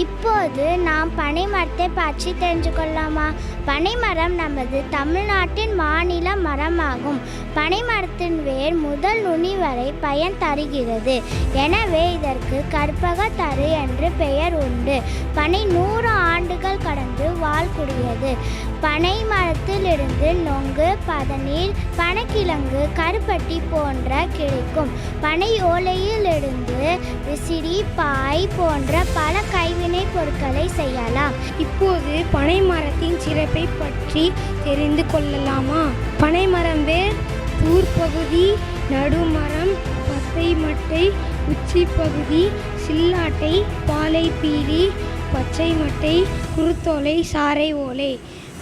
இப்போது நாம் பனை மரத்தை பற்றி தெரிஞ்சு கொள்ளலாமா? பனை மரம் நமது தமிழ்நாட்டின் மாநில மரமாகும். பனை மரத்தின் வேர் முதல் நுனி வரை பயன் தருகிறது. எனவே இதற்கு கற்பக தரு என்று பெயர் உண்டு. பனை 100 ஆண்டுகள் கடந்து வாழக்கூடியது. பனை மரத்திலிருந்து நொங்கு, பதநீர், பனைக்கிழங்கு, கருப்பட்டி போன்ற கிடைக்கும். பனை ஓலையிலிருந்து விசிறி, பாய் போன்ற பல கைவினை பொருட்களை செய்யலாம். இப்போது பனை மரத்தின் சிறப்பை பற்றி தெரிந்து கொள்ளலாமா? பனை மரம் வேர், தூர்பகுதி, நடுமரம், பசை மட்டை, உச்சி பகுதி, சில்லாட்டை, பாலை பீலி, பச்சை மட்டை, குருத்தோலை, சாறை ஓலை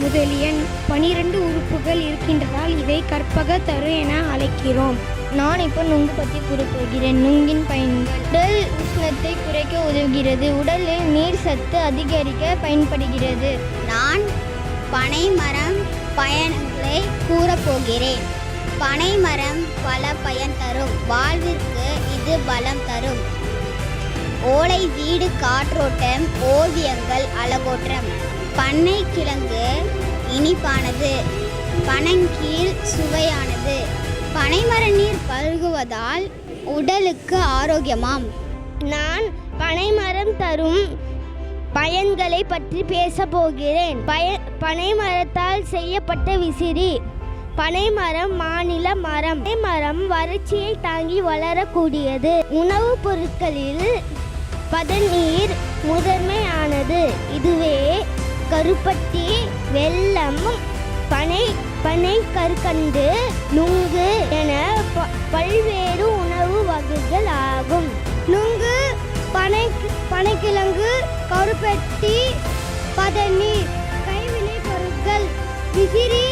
முதலிய 12 உறுப்புகள் இருக்கின்றதால் இதை கற்பக தரு என அழைக்கிறோம். நான் இப்போ நுங்கு பற்றி கூற போகிறேன். நுங்கின் பயன்கள்: உடல் உஷ்ணத்தை குறைக்க உதவுகிறது. உடலில் நீர் சத்து அதிகரிக்க பயன்படுகிறது. நான் பனை மரம் பயன்களை கூறப்போகிறேன். பனை மரம் பல பயன் தரும். வாழ்விற்கு இது பலம் தரும். ஓலை வீடு காற்றோட்டம், ஓவியங்கள் அழகோற்றம். பண்ணை கிழங்கு இனிப்பானது, பனங்கீழ் சுவையானது. பனைமர நீர் பருகுவதால் உடலுக்கு ஆரோக்கியமாம். நான் பனைமரம் தரும் பயன்களை பற்றி பேச போகிறேன். பனைமரத்தால் செய்யப்பட்ட விசிறி. பனைமரம் மாநில மரம். பனைமரம் வறட்சியை தாங்கி வளரக்கூடியது. உணவுப் பொருட்களில் பதநீர் முதன்மையானது. இதுவே கருப்பட்டி, வெல்லம், பனை கற்கண்டு, நுங்கு என பல்வேறு உணவு வகைகள் ஆகும். நுங்கு, பனைக்கிழங்கு, கருப்பட்டி, பதநீர் கைவினை பொருட்கள். விசிறி